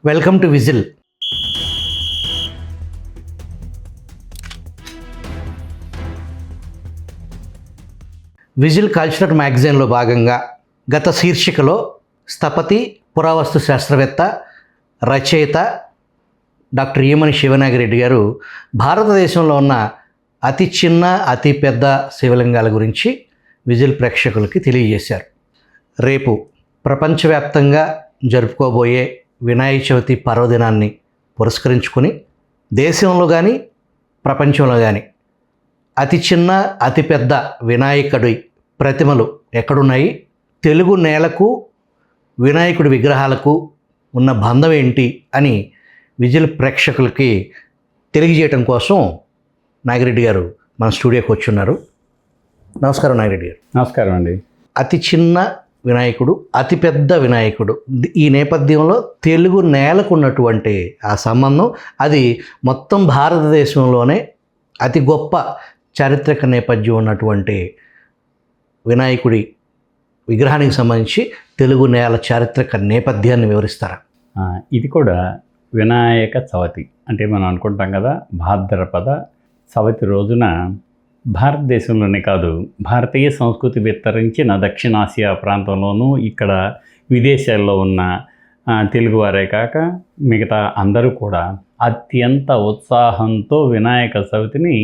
Welcome to whistle. Whistle cultural మ్యాగజైన్లో భాగంగా గత శీర్షికలో స్థపతి, పురావస్తు శాస్త్రవేత్త, రచయిత డాక్టర్ ఈమని శివనాగిరెడ్డి గారు భారతదేశంలో ఉన్న అతి చిన్న, అతి పెద్ద శివలింగాల గురించి విజిల్ ప్రేక్షకులకి తెలియజేశారు. రేపు ప్రపంచవ్యాప్తంగా జరుపుకోబోయే వినాయక చవితి పర్వదినాన్ని పురస్కరించుకొని దేశంలో కానీ ప్రపంచంలో కానీ అతి చిన్న, అతిపెద్ద వినాయకుడి ప్రతిమలు ఎక్కడున్నాయి, తెలుగు నేలకు వినాయకుడి విగ్రహాలకు ఉన్న బంధం ఏంటి అని విజిల్ ప్రేక్షకులకి తెలియజేయటం కోసం నాగిరెడ్డి గారు మన స్టూడియోకి వచ్చున్నారు. నమస్కారం నాగిరెడ్డి గారు. నమస్కారం అండి. అతి చిన్న వినాయకుడు, అతిపెద్ద వినాయకుడు, ఈ నేపథ్యంలో తెలుగు నేలకు ఉన్నటువంటి ఆ సంబంధం, అది మొత్తం భారతదేశంలోనే అతి గొప్ప చారిత్రక నేపథ్యం ఉన్నటువంటి వినాయకుడి విగ్రహానికి సంబంధించి తెలుగు నేల చారిత్రక నేపథ్యాన్ని వివరిస్తారా? ఇది కూడా వినాయక చవితి అంటే మనం అనుకుంటాం కదా, భాద్రపద చవితి రోజున భారతదేశంలోనే కాదు, భారతీయ సంస్కృతి విస్తరించిన దక్షిణాసియా ప్రాంతంలోనూ, ఇక్కడ విదేశాల్లో ఉన్న తెలుగువారే కాక మిగతా అందరూ కూడా అత్యంత ఉత్సాహంతో వినాయక చవితిని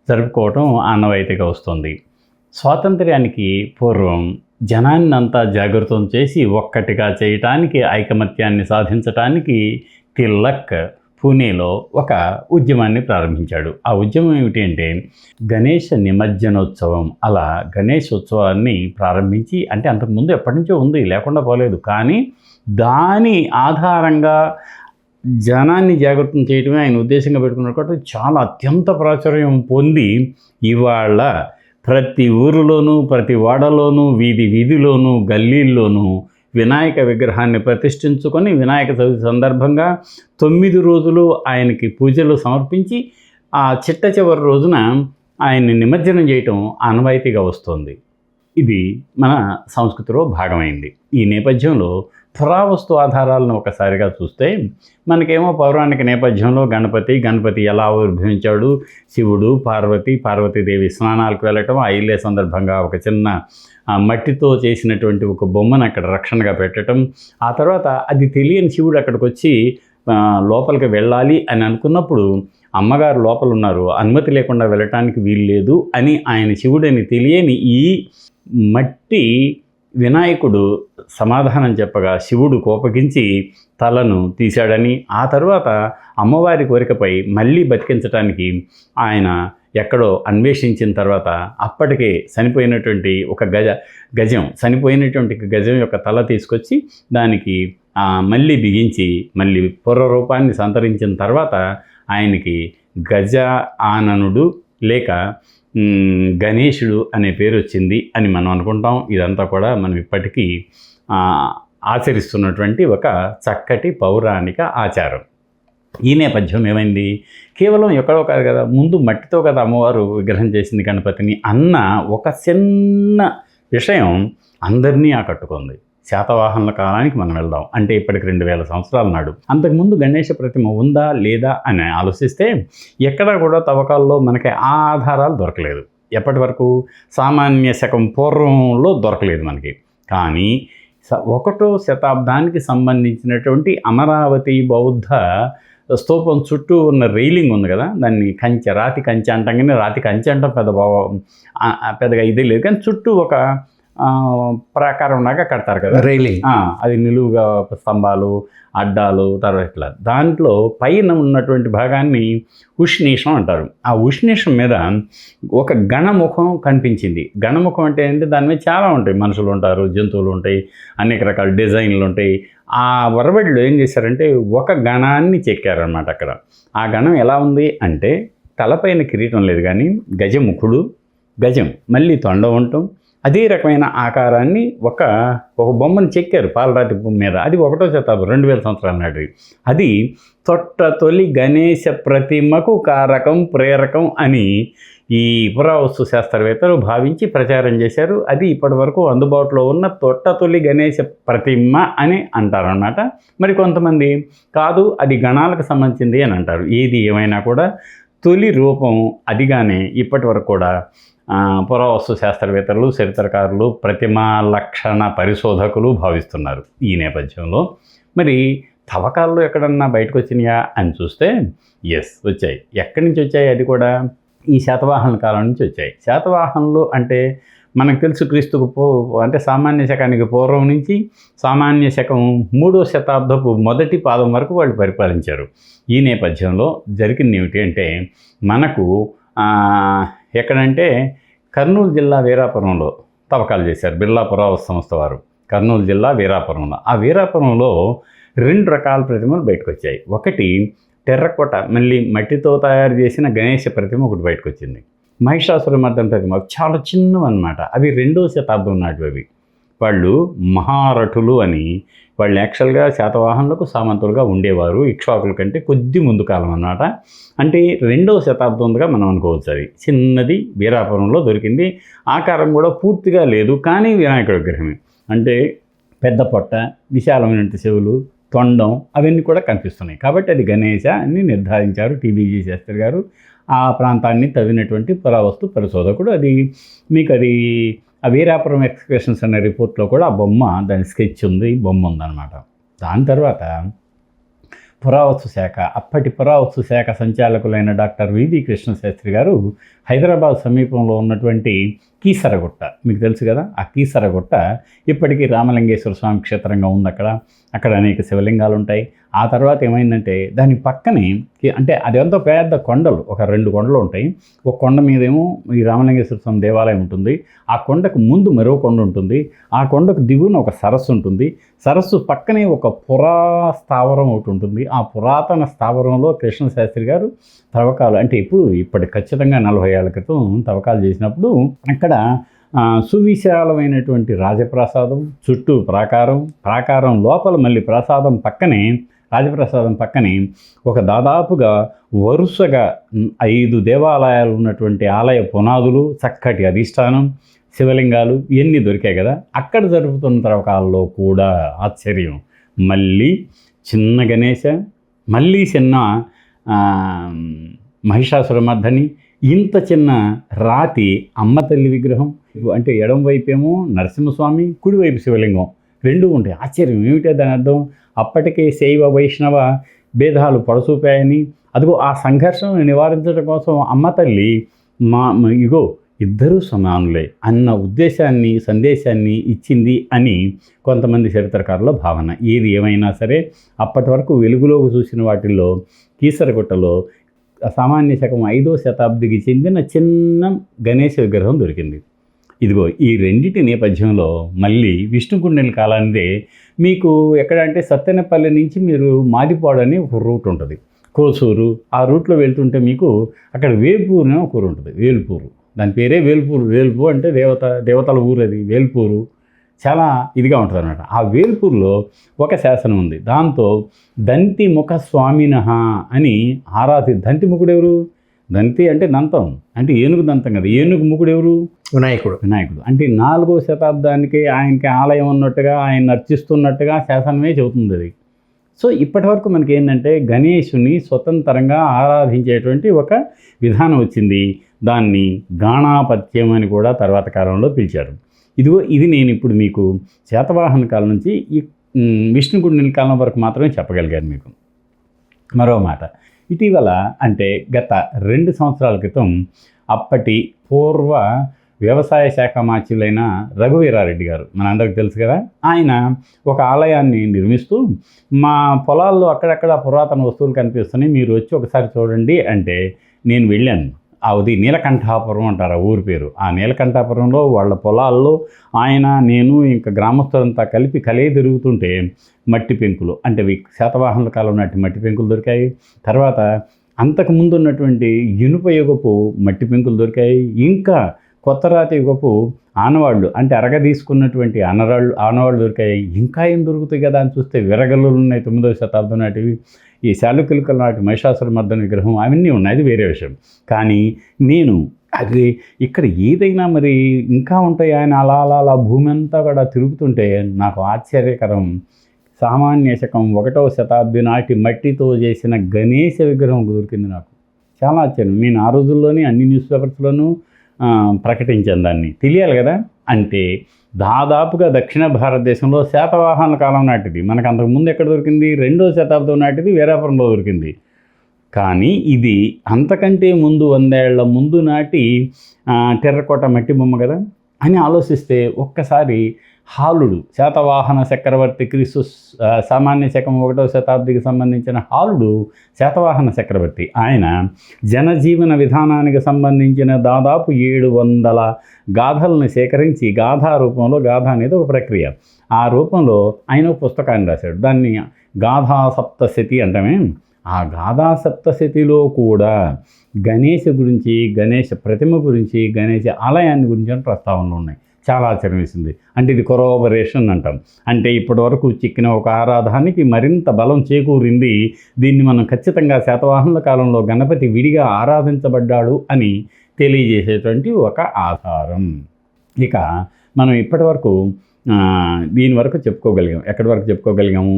జరుపుకోవటం ఆనవాయితీగా వస్తుంది. స్వాతంత్ర్యానికి పూర్వం జనాన్నంతా జాగృతం చేసి ఒక్కటిగా చేయటానికి, ఐకమత్యాన్ని సాధించటానికి తిలక్ పూణేలో ఒక ఉద్యమాన్ని ప్రారంభించాడు. ఆ ఉద్యమం ఏమిటి అంటే గణేష నిమజ్జనోత్సవం. అలా గణేష్ ఉత్సవాన్ని ప్రారంభించి, అంటే అంతకుముందు ఎప్పటి నుంచో ఉంది, లేకుండా పోలేదు, కానీ దాని ఆధారంగా జనాన్ని జాగృతం చేయడమే ఆయన ఉద్దేశంగా పెట్టుకున్నారు కాబట్టి చాలా అత్యంత ప్రాచుర్యం పొంది ఇవాళ ప్రతి ఊరిలోనూ, ప్రతి వాడలోనూ, వీధిలోనూ, గల్లీల్లోనూ వినాయక విగ్రహాన్ని ప్రతిష్ఠించుకొని వినాయక చవితి సందర్భంగా 9 రోజులు ఆయనకి పూజలు సమర్పించి ఆ చిట్ట చివరి రోజున ఆయన్ని నిమజ్జనం చేయటం ఆనవాయితీగా వస్తుంది. ఇది మన సంస్కృతిలో భాగమైంది. ఈ నేపథ్యంలో పురావస్తు ఆధారాలను ఒకసారిగా చూస్తే మనకేమో పౌరాణిక నేపథ్యంలో గణపతి ఎలా ఆవిర్భవించాడు, శివుడు, పార్వతీదేవి స్నానాలకు వెళ్ళటం, ఆ ఇల్లే సందర్భంగా ఒక చిన్న మట్టితో చేసినటువంటి ఒక బొమ్మను అక్కడ రక్షణగా పెట్టడం, ఆ తర్వాత అది తెలియని శివుడు అక్కడికి వచ్చి లోపలికి వెళ్ళాలి అని అనుకున్నప్పుడు అమ్మగారు లోపల ఉన్నారు, అనుమతి లేకుండా వెళ్ళటానికి వీలు లేదు అని ఆయన శివుడని తెలియని ఈ మట్టి వినాయకుడు సమాధానం చెప్పగా శివుడు కోపగించి తలను తీశాడని, ఆ తర్వాత అమ్మవారి కోరికపై మళ్ళీ బతికించడానికి ఆయన ఎక్కడో అన్వేషించిన తర్వాత అప్పటికే చనిపోయినటువంటి ఒక చనిపోయినటువంటి గజం యొక్క తల తీసుకొచ్చి దానికి మళ్ళీ బిగించి మళ్ళీ పూర్వరూపాన్ని సంతరించిన తర్వాత ఆయనకి గజ ఆననుడు లేక గణేశుడు అనే పేరు వచ్చింది అని మనం అనుకుంటాం. ఇదంతా కూడా మనం ఇప్పటికీ ఆచరిస్తున్నటువంటి ఒక చక్కటి పౌరాణిక ఆచారం. ఈ నేపథ్యం ఏమైంది, కేవలం ఎక్కడో కాదు కదా, ముందు మట్టితో కదా అమ్మవారు విగ్రహం చేసింది గణపతిని అన్న ఒక చిన్న విషయం అందరినీ ఆకట్టుకుంది. శాతవాహనుల కాలానికి మనం వెళ్దాం, అంటే ఇప్పటికి 2000 సంవత్సరాల నాడు. అంతకుముందు గణేష ప్రతిమ ఉందా లేదా అని ఆలోచిస్తే ఎక్కడా కూడా తవ్వకాల్లో మనకి ఆ ఆధారాలు దొరకలేదు. ఎప్పటి వరకు సామాన్య శకం పూర్వంలో దొరకలేదు మనకి. కానీ 1వ శతాబ్దానికి సంబంధించినటువంటి అమరావతి బౌద్ధ స్తూపం చుట్టూ ఉన్న రైలింగ్ ఉంది కదా, దాన్ని రాతి కంచె అంటాం. కానీ రాతి కంచె అంటాం పెద్దగా ఇది లేదు, కానీ చుట్టూ ఒక ప్రాకారం లాగా కడతారు కదా రైలింగ్, అది నిలువుగా స్తంభాలు, అడ్డాలు, తర్వాత ఇట్లా. దాంట్లో పైన ఉన్నటువంటి భాగాన్ని ఉష్ణీషం అంటారు. ఆ ఉష్ణీషం మీద ఒక గణముఖం కనిపించింది. గణముఖం అంటే ఏంటి, దాని మీద చాలా ఉంటాయి, మనుషులు ఉంటారు, జంతువులు ఉంటాయి, అనేక రకాల డిజైన్లు ఉంటాయి. ఆ వరవడిలో ఏం చేశారంటే ఒక గణాన్ని చెక్కారనమాట అక్కడ. ఆ గణం ఎలా ఉంది అంటే తలపైన కిరీటం లేదు, కానీ గజముఖుడు, గజం, మళ్ళీ తొండ ఉండటం, అదే రకమైన ఆకారాన్ని ఒక బొమ్మను చెక్కారు పాలరాతి భూమి మీద. అది 1వ శతాబ్దం 2000 సంవత్సరాల నాటిది. అది తొలి గణేశ ప్రతిమకు కారకం ప్రేరకం అని ఈ పురావస్తు శాస్త్రవేత్తలు భావించి ప్రచారం చేశారు. అది ఇప్పటి వరకు అందుబాటులో ఉన్న తొలి గణేశ ప్రతిమ అని అంటారనమాట. మరి కొంతమంది కాదు, అది గణాలకు సంబంధించింది అని అంటారు. ఏది ఏమైనా కూడా తొలి రూపం అదిగానే ఇప్పటి వరకు కూడా పురావస్తు శాస్త్రవేత్తలు, చరిత్రకారులు, ప్రతిమా లక్షణ పరిశోధకులు భావిస్తున్నారు. ఈ నేపథ్యంలో మరి తవ్వకాల్లో ఎక్కడన్నా బయటకు వచ్చినాయా అని చూస్తే వచ్చాయి. ఎక్కడి నుంచి వచ్చాయి? అది కూడా ఈ శాతవాహనుల కాలం నుంచి వచ్చాయి. శాతవాహనులు అంటే మనకు తెలుసు, క్రీస్తుకు అంటే సామాన్య శకానికి పూర్వం నుంచి సామాన్య శకం 3వ శతాబ్దపు మొదటి పాదం వరకు వాళ్ళు పరిపాలించారు. ఈ నేపథ్యంలో జరిగింది ఏమిటి అంటే, మనకు ఎక్కడంటే కర్నూలు జిల్లా వీరాపురంలో తవ్వకాలు చేశారు బిర్లా పురావస్తు సంస్థ వారు. కర్నూలు జిల్లా వీరాపురంలో, ఆ వీరాపురంలో 2 రకాల ప్రతిమలు బయటకు వచ్చాయి. ఒకటి టెర్రకోట, మళ్ళీ మట్టితో తయారు చేసిన గణేష ప్రతిమ ఒకటి బయటకు వచ్చింది. మహిషాసురమర్దన ప్రతిమ చాలా చిన్నవన్నమాట. అవి 2వ శతాబ్దం నాటివి. అవి వాళ్ళు మహారథులు అని, వాళ్ళు యాక్చువల్గా శాతవాహనులకు సామంతులుగా ఉండేవారు. ఇక్ష్వాకుల కంటే కొద్ది ముందు కాలం అన్నమాట. అంటే 2వ శతాబ్దంగా మనం అనుకోవచ్చు. అది చిన్నది వీరాపురంలో దొరికింది. ఆకారం కూడా పూర్తిగా లేదు, కానీ వినాయకుడి విగ్రహమే. అంటే పెద్ద పొట్ట, విశాలమైన చెవులు, తొండం అవన్నీ కూడా కనిపిస్తున్నాయి. కాబట్టి అది గణేశ అని నిర్ధారించారు టీబీజీ శాస్త్రి గారు. ఆ ప్రాంతాన్ని తవ్వినటువంటి పురావస్తు పరిశోధకుడు. అది మీకు అది ఆ వీరాపురం ఎక్స్కర్షన్స్ అనే రిపోర్ట్లో కూడా ఆ బొమ్మ, దాని స్కెచ్ ఉంది, బొమ్మ ఉందన్నమాట. దాని తర్వాత పురావస్తు శాఖ, అప్పటి పురావస్తు శాఖ సంచాలకులైన డాక్టర్ వివి కృష్ణశాస్త్రి గారు హైదరాబాద్ సమీపంలో ఉన్నటువంటి కీసరగుట్ట, మీకు తెలుసు కదా, ఆ కీసరగుట్ట ఇప్పటికీ రామలింగేశ్వర స్వామి క్షేత్రంగా ఉంది. అక్కడ అనేక శివలింగాలు ఉంటాయి. ఆ తర్వాత ఏమైందంటే దాని పక్కనే, అంటే అదంతా పెద్ద కొండలు, ఒక 2 కొండలు ఉంటాయి. ఒక కొండ మీదేమో ఈ రామలింగేశ్వర స్వామి దేవాలయం ఉంటుంది. ఆ కొండకు ముందు మరో కొండ ఉంటుంది. ఆ కొండకు దిగువన ఒక సరస్సు ఉంటుంది. సరస్సు పక్కనే ఒక స్థావరం ఒకటి ఉంటుంది. ఆ పురాతన స్థావరంలో కృష్ణశాస్త్రి గారు తవ్వకాలు, అంటే ఇప్పటి ఖచ్చితంగా 40 ఏళ్ల క్రితం తవ్వకాలు చేసినప్పుడు అక్కడ సువిశాలమైనటువంటి రాజప్రాసాదం, చుట్టూ ప్రాకారం లోపల మళ్ళీ ప్రసాదం పక్కనే, రాజప్రసాదం పక్కనే ఒక దాదాపుగా వరుసగా 5 దేవాలయాలు ఉన్నటువంటి ఆలయ పునాదులు, చక్కటి అధిష్టానం, శివలింగాలు ఇవన్నీ దొరికాయి కదా. అక్కడ జరుపుతున్న తవ్వకాలలో కూడా ఆశ్చర్యం, మళ్ళీ చిన్న గణేశ, మళ్ళీ చిన్న మహిషాసురమర్దని, ఇంత చిన్న రాతి అమ్మ తల్లి విగ్రహం, అంటే ఎడం వైపేమో నరసింహస్వామి, కుడివైపు శివలింగం 2 ఉంటాయి. ఆశ్చర్యం ఏమిటో దాని అర్థం? అప్పటికే శైవ వైష్ణవ భేదాలు పడసూపాయని, అదిగో ఆ సంఘర్షణను నివారించడం కోసం అమ్మ తల్లి ఇగో ఇద్దరూ సమానులే అన్న సందేశాన్ని ఇచ్చింది అని కొంతమంది చరిత్రకారుల భావన. ఏది ఏమైనా సరే అప్పటి వరకు వెలుగులోకి చూసిన వాటిల్లో కీసరగుట్టలో సామాన్య శకం 5వ శతాబ్దికి చెందిన చిన్న గణేశ విగ్రహం దొరికింది. ఇదిగో ఈ రెండింటి నేపథ్యంలో మళ్ళీ విష్ణుకుండెల కాలానిదే మీకు ఎక్కడంటే సత్తెనపల్లి నుంచి మీరు మాదిపాడు అని ఒక రూట్ ఉంటుంది, కోసూరు. ఆ రూట్లో వెళ్తుంటే మీకు అక్కడ వేల్పూరు అనే ఒక ఊరు ఉంటుంది. వేల్పూరు, దాని పేరే వేల్పూరు. వేల్పూరు అంటే దేవతల ఊరు. అది వేల్పూరు చాలా ఇదిగా ఉంటుంది అన్నమాట. ఆ వేల్పూరులో ఒక శాసనం ఉంది. దాంతో దంతిముఖ స్వామినః అని దంతి ముఖుడు ఎవరు? దంతి అంటే దంతం, అంటే ఏనుగు దంతం కదా. ఏనుగు ముఖుడు ఎవరు? వినాయకుడు. అంటే 4వ శతాబ్దానికి ఆయనకి ఆలయం ఉన్నట్టుగా, ఆయన అర్చిస్తున్నట్టుగా శాసనమే చెబుతుంది అది. సో ఇప్పటి వరకు మనకి ఏంటంటే గణేశుని స్వతంత్రంగా ఆరాధించేటువంటి ఒక విధానం వచ్చింది. దాన్ని గాణాపత్యం అని కూడా తర్వాత కాలంలో పిలిచారు. ఇది నేను ఇప్పుడు మీకు శాతవాహన కాలం నుంచి ఈ విష్ణుకుండిన కాలం వరకు మాత్రమే చెప్పగలిగాను మీకు. మరో మాట, ఇటీవల అంటే గత 2 సంవత్సరాల క్రితం అప్పటి పూర్వ వ్యవసాయ శాఖ మాత్యులైన రఘువీరారెడ్డి గారు, మనందరికీ తెలుసు కదా, ఆయన ఒక ఆలయాన్ని నిర్మిస్తూ మా పొలాల్లో అక్కడక్కడ పురాతన వస్తువులు కనిపిస్తున్నాయి, మీరు వచ్చి ఒకసారి చూడండి అంటే నేను వెళ్ళాను. అది నీలకంఠాపురం అంటారు ఆ ఊరి పేరు. ఆ నీలకంఠాపురంలో వాళ్ళ పొలాల్లో ఆయన, నేను ఇంకా గ్రామస్తులంతా కలిపి తిరుగుతుంటే మట్టి పెంకులు, అంటే శాతవాహనుల కాలం నాటి మట్టి పెంకులు దొరికాయి. తర్వాత అంతకుముందు ఉన్నటువంటి ఇనుప యుగపు మట్టి పెంకులు దొరికాయి. ఇంకా కొత్త రాతి యుగపు ఆనవాళ్ళు అంటే అరగ తీసుకున్నటువంటి ఆనవాళ్ళు దొరికాయి. ఇంకా ఏం దొరుకుతాయి కదా అని చూస్తే విరగలు ఉన్నాయి 9వ శతాబ్దం నాటివి. ఈ శాలుకిలుకల నాటి మహిషాసురమర్దన విగ్రహం అవన్నీ ఉన్నాయి, అది వేరే విషయం. కానీ నేను అది ఇక్కడ ఏదైనా మరి ఇంకా ఉంటాయి ఆయన అలా అలా అలా భూమి అంతా కూడా తిరుగుతుంటే నాకు ఆశ్చర్యకరం. సామాన్య శకం 1వ శతాబ్ది నాటి మట్టితో చేసిన గణేశ విగ్రహం దొరికింది నాకు. చాలా ఆశ్చర్యం. నేను ఆ రోజుల్లోనే అన్ని న్యూస్ పేపర్స్లోనూ ప్రకటించాను దాన్ని. తెలియాలి కదా. అంటే దాదాపుగా దక్షిణ భారతదేశంలో శాతవాహనుల కాలం నాటిది. మనకు అంతకుముందు ఎక్కడ దొరికింది? 2వ శతాబ్దం నాటిది వీరాపురంలో దొరికింది. కానీ ఇది అంతకంటే ముందు 100 ఏళ్ల ముందు నాటి టెర్రకోట మట్టి బొమ్మ కదా అని ఆలోచిస్తే ఒక్కసారి హాలుడు, శాతవాహన చక్రవర్తి క్రీస్తు సామాన్య శకం 1వ శతాబ్దికి సంబంధించిన హాలుడు శాతవాహన చక్రవర్తి. ఆయన జనజీవన విధానానికి సంబంధించిన దాదాపు 700 గాథలను సేకరించి గాథా రూపంలో, గాథ అనేది ఒక ప్రక్రియ, ఆ రూపంలో ఆయన ఒక పుస్తకాన్ని రాశాడు. దాన్ని గాథా సప్తశతి అంటామే. ఆ గాథా సప్తశతిలో కూడా గణేష్ గురించి, గణేష్ ప్రతిమ గురించి, గణేష్ ఆలయాన్ని గురించి ప్రస్తావనలు ఉన్నాయి. చాలా ఆశ్చర్యం వేసింది. అంటే ఇది కొరోబరేషన్ అంటాం. అంటే ఇప్పటి వరకు చిక్కిన ఒక ఆరాధానికి మరింత బలం చేకూరింది. దీన్ని మనం ఖచ్చితంగా శాతవాహనుల కాలంలో గణపతి విడిగా ఆరాధించబడ్డాడు అని తెలియజేసేటువంటి ఒక ఆధారం. ఇక మనం ఇప్పటి వరకు దీని వరకు చెప్పుకోగలిగాం. ఎక్కడి వరకు చెప్పుకోగలిగాము?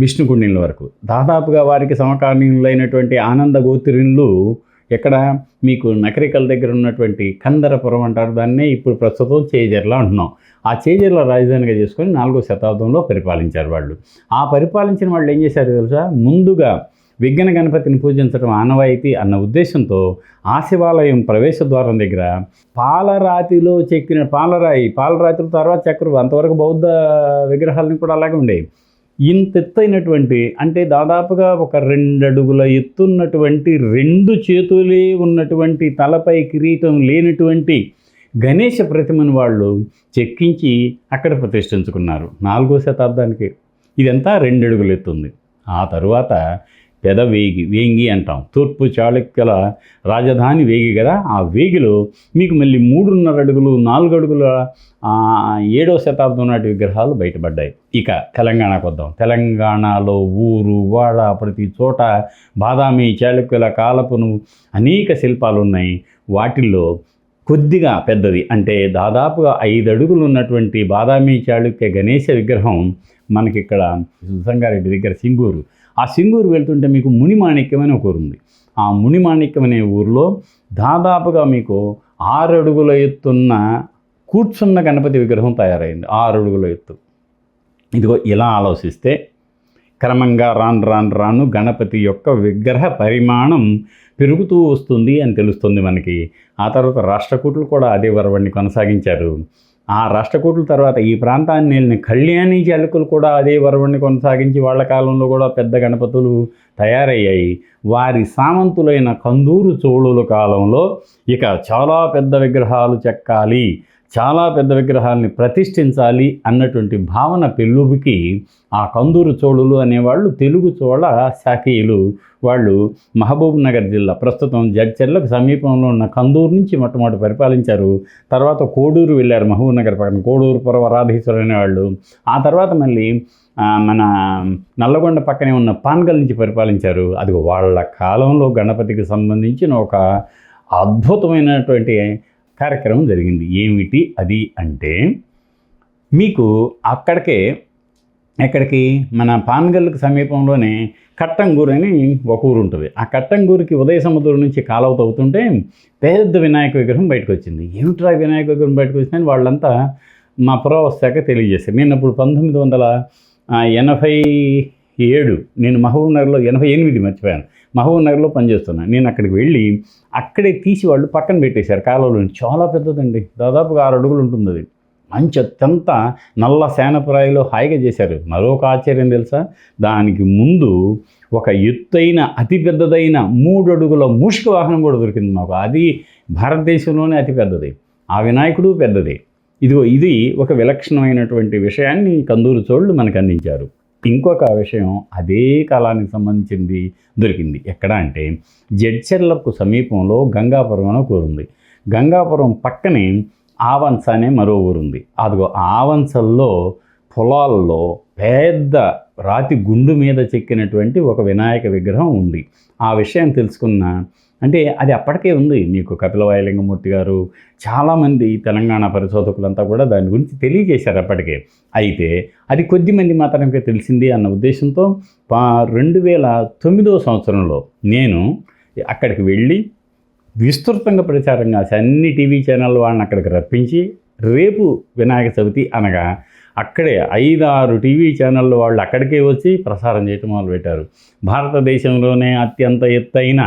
విష్ణుకుండినుల వరకు. దాదాపుగా వారికి సమకాలీనులైనటువంటి ఆనంద గోత్రినులు ఎక్కడ మీకు నకరికల దగ్గర ఉన్నటువంటి కందరపురం అంటారు దాన్నే, ఇప్పుడు ప్రస్తుతం చేజర్ల అంటున్నాం. ఆ చేజర్ల రాజధానిగా చేసుకొని 4వ శతాబ్దంలో పరిపాలించారు వాళ్ళు. ఆ పరిపాలించిన వాళ్ళు ఏం చేశారు తెలుసా? ముందుగా విఘ్న గణపతిని పూజించడం ఆనవాయితీ అన్న ఉద్దేశంతో ఆ శివాలయం ప్రవేశ ద్వారం దగ్గర పాలరాతిలో చెక్కిన పాలరాతిల తర్వాత చక్రం, అంతవరకు బౌద్ధ విగ్రహాలని కూడా అలాగే ఉండేవి. ఇంత ఎత్తైనటువంటి, అంటే దాదాపుగా ఒక 2 అడుగుల ఎత్తున్నటువంటి, 2 చేతులే ఉన్నటువంటి, తలపై కిరీటం లేనటువంటి గణేష ప్రతిమను వాళ్ళు చెక్కించి అక్కడ ప్రతిష్ఠించుకున్నారు 4వ శతాబ్దానికి. ఇదంతా 2 అడుగులు ఎత్తుంది. ఆ తరువాత వేంగి అంటాం. తూర్పు చాళుక్యుల రాజధాని వేగి కదా. ఆ వేగిలో మీకు మళ్ళీ 3.5 అడుగులు, 4 అడుగుల 7వ శతాబ్దం నాటి విగ్రహాలు బయటపడ్డాయి. ఇక తెలంగాణకు వద్దాం. తెలంగాణలో ఊరు వాడ ప్రతి చోట బాదామి చాళుక్యుల కాలపును అనేక శిల్పాలు ఉన్నాయి. వాటిల్లో కొద్దిగా పెద్దది, అంటే దాదాపుగా 5 అడుగులు ఉన్నటువంటి బాదామి చాళుక్య గణేశ విగ్రహం మనకిక్కడ సంగారెడ్డి దగ్గర సింగూరు. ఆ సింగూరు వెళ్తుంటే మీకు మునిమాణిక్యం అనే ఒక ఊరు ఉంది. ఆ మునిమాణిక్యం అనే ఊరిలో దాదాపుగా మీకు 6 అడుగుల ఎత్తున్న కూర్చున్న గణపతి విగ్రహం తయారైంది. 6 అడుగుల ఎత్తు. ఇదిగో ఇలా ఆలోచిస్తే క్రమంగా రాను గణపతి యొక్క విగ్రహ పరిమాణం పెరుగుతూ వస్తుంది అని తెలుస్తుంది మనకి. ఆ తర్వాత రాష్ట్రకూటులు కూడా అదే వరవడిని కొనసాగించారు. ఆ రాష్ట్రకూటుల తర్వాత ఈ ప్రాంతాన్ని వెళ్ళిన కళ్యాణి చాళుక్యులు కూడా అదే వరవడిని కొనసాగించి వాళ్ళ కాలంలో కూడా పెద్ద గణపతులు తయారయ్యాయి. వారి సామంతులైన కందూరు చోళుల కాలంలో ఇక చాలా పెద్ద విగ్రహాలు చెక్కాలి, చాలా పెద్ద విగ్రహాలని ప్రతిష్ఠించాలి అన్నటువంటి భావన పెళ్ళుబికి ఆ కందూరు చోళులు అనేవాళ్ళు తెలుగు చోళ శాఖీయులు. వాళ్ళు మహబూబ్ నగర్ జిల్లా, ప్రస్తుతం జడ్చర్లకు సమీపంలో ఉన్న కందూరు నుంచి మొట్టమొదటి పరిపాలించారు. తర్వాత కోడూరు వెళ్ళారు, మహబూబ్ నగర్ పక్కన కోడూరు పురవరాధీశ్వరు అనేవాళ్ళు. ఆ తర్వాత మళ్ళీ మన నల్లగొండ పక్కనే ఉన్న పాన్గల్ నుంచి పరిపాలించారు. అది వాళ్ళ కాలంలో గణపతికి సంబంధించిన ఒక అద్భుతమైనటువంటి కార్యక్రమం జరిగింది. ఏమిటి అది అంటే, మీకు ఎక్కడికి మన పాన్గల్కి సమీపంలోనే కట్టంగూరు అని ఒక ఊరు ఉంటుంది. ఆ కట్టంగూరుకి ఉదయ సముద్రం నుంచి కాలువ తవ్వుతుంటే పెద్ద వినాయక విగ్రహం బయటకు వచ్చింది. ఏమిట్రా వినాయక విగ్రహం బయటకు వచ్చిందని వాళ్ళంతా మా పురావస్థాక తెలియజేశారు. నేను అప్పుడు 1987 నేను మహబూబ్నగర్లో 88 మర్చిపోయాను, మహబూబ్నగర్లో పనిచేస్తున్నాను. నేను అక్కడికి వెళ్ళి అక్కడే తీసి వాళ్ళు పక్కన పెట్టేశారు కాలువలో. చాలా పెద్దదండి, దాదాపుగా 6 అడుగులు ఉంటుంది. అది మంచి అత్యంత నల్ల శానపురాయిలో హాయిగా చేశారు. మరొక ఆశ్చర్యం తెలుసా, దానికి ముందు ఒక ఎత్తైన అతిపెద్దదైన 3 అడుగుల మూషిక వాహనం కూడా దొరికింది మాకు. అది భారతదేశంలోనే అతిపెద్దది. ఆ వినాయకుడు పెద్దది. ఇది ఒక విలక్షణమైనటువంటి విషయాన్ని కందూరు చోళ్ళు మనకు అందించారు. ఇంకొక విషయం అదే కాలానికి సంబంధించింది దొరికింది. ఎక్కడ అంటే జడ్చర్లకు సమీపంలో గంగాపురం అని ఒక ఊరు ఉంది. గంగాపురం పక్కనే ఆవంచ అనే మరో ఊరుంది. అదిగో ఆవంచల్లో పొలాల్లో పెద్ద రాతి గుండు మీద చెక్కినటువంటి ఒక వినాయక విగ్రహం ఉంది. ఆ విషయం తెలుసుకున్న, అంటే అది అప్పటికే ఉంది, మీకు కపిలవాయులింగమూర్తి గారు, చాలామంది తెలంగాణ పరిశోధకులంతా కూడా దాని గురించి తెలియజేశారు అప్పటికే. అయితే అది కొద్దిమంది మాత్రమే తెలిసింది అన్న ఉద్దేశంతో 2009 సంవత్సరంలో నేను అక్కడికి వెళ్ళి విస్తృతంగా ప్రచారం చేసి అన్ని టీవీ ఛానల్ వాళ్ళని అక్కడికి రప్పించి, రేపు వినాయక చవితి అనగా అక్కడే 5-6 టీవీ ఛానళ్ళు వాళ్ళు అక్కడికే వచ్చి ప్రసారం చేయటం మొదలుపెట్టారు. భారతదేశంలోనే అత్యంత ఎత్తైన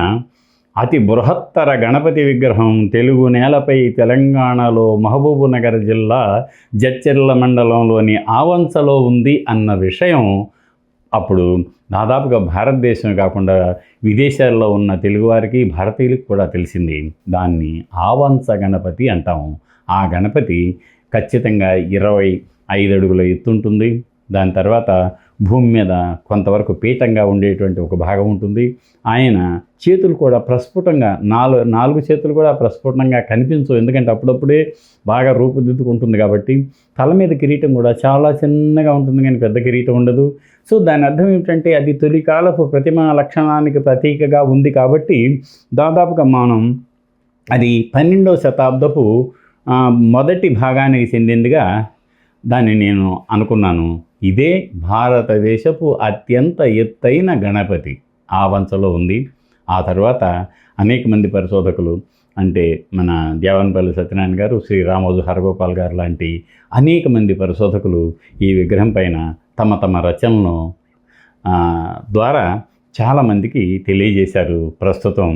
అతి బృహత్తర గణపతి విగ్రహం తెలుగు నేలపై తెలంగాణలో మహబూబ్నగర్ జిల్లా జడ్చర్ల మండలంలోని ఆవంచలో ఉంది అన్న విషయం అప్పుడు దాదాపుగా భారతదేశం కాకుండా విదేశాల్లో ఉన్న తెలుగువారికి, భారతీయులకు కూడా తెలిసింది. దాన్ని ఆవంచ గణపతి అంటాము. ఆ గణపతి ఖచ్చితంగా 25 అడుగుల ఎత్తుంటుంది. దాని తర్వాత భూమి మీద కొంతవరకు పీఠంగా ఉండేటువంటి ఒక భాగం ఉంటుంది. ఆయన చేతులు కూడా ప్రస్ఫుటంగా, నాలుగు చేతులు కూడా ప్రస్ఫుటంగా కనిపించవు, ఎందుకంటే అప్పుడప్పుడే బాగా రూపుదిద్దుకుంటుంది కాబట్టి. తల మీద కిరీటం కూడా చాలా చిన్నగా ఉంటుంది, కానీ పెద్ద కిరీటం ఉండదు. సో దాని అర్థం ఏమిటంటే అది తొలికాలపు ప్రతిమా లక్షణానికి ప్రతీకగా ఉంది కాబట్టి దాదాపుగా మనం అది 12వ శతాబ్దపు మొదటి భాగానికి చెందిందిగా దాన్ని నేను అనుకున్నాను. ఇదే భారతదేశపు అత్యంత ఎత్తైన గణపతి ఆవంచలో ఉంది. ఆ తర్వాత అనేక మంది పరిశోధకులు, అంటే మన దేవనపల్లి సత్యనారాయణ గారు, శ్రీ రామోజు హరగోపాల్ గారు లాంటి అనేక మంది పరిశోధకులు ఈ విగ్రహం పైన తమ తమ రచనలను ద్వారా చాలామందికి తెలియజేశారు. ప్రస్తుతం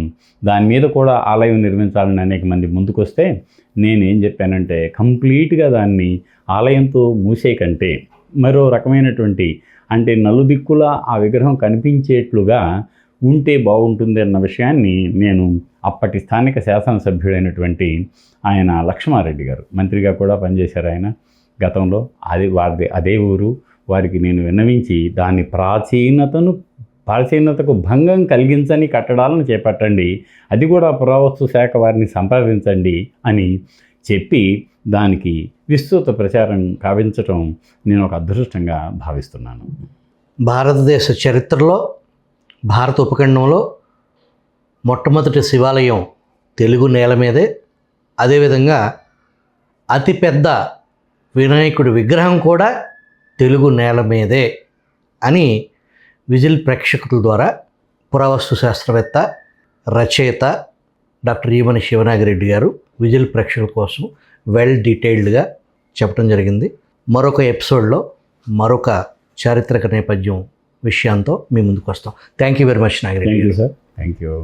దాని మీద కూడా ఆలయం నిర్మించాలని అనేక మంది ముందుకొస్తే నేనేం చెప్పానంటే, కంప్లీట్గా దాన్ని ఆలయంతో మూసే కంటే మరో రకమైనటువంటి, అంటే నలుదిక్కులా ఆ విగ్రహం కనిపించేట్లుగా ఉంటే బాగుంటుంది అన్న విషయాన్ని నేను అప్పటి స్థానిక శాసనసభ్యుడైనటువంటి ఆయన లక్ష్మారెడ్డి గారు, మంత్రిగా కూడా పనిచేశారు ఆయన గతంలో, వారిది అదే ఊరు, వారికి నేను విన్నవించి దాని ప్రాచీనతకు భంగం కలిగించని కట్టడాలను చేపట్టండి, అది కూడా పురావస్తు శాఖ వారిని సంప్రదించండి అని చెప్పి దానికి విస్తృత ప్రచారం కావించటం నేను ఒక అదృష్టంగా భావిస్తున్నాను. భారతదేశ చరిత్రలో, భారత ఉపఖండంలో మొట్టమొదటి శివాలయం తెలుగు నేల మీదే, అదేవిధంగా అతిపెద్ద వినాయకుడి విగ్రహం కూడా తెలుగు నేల మీదే అని విజిల్ ప్రేక్షకుల ద్వారా పురావస్తు శాస్త్రవేత్త, రచయిత డాక్టర్ ఈమని శివనాగిరెడ్డి గారు విజిల్ ప్రేక్షకుల కోసం వెల్ డీటెయిల్డ్గా చెప్పడం జరిగింది. మరొక ఎపిసోడ్లో మరొక చారిత్రక నేపథ్యం విషయంతో మీ ముందుకు వస్తాం. Thank you very much Nagireddy. Thank you sir. Thank you.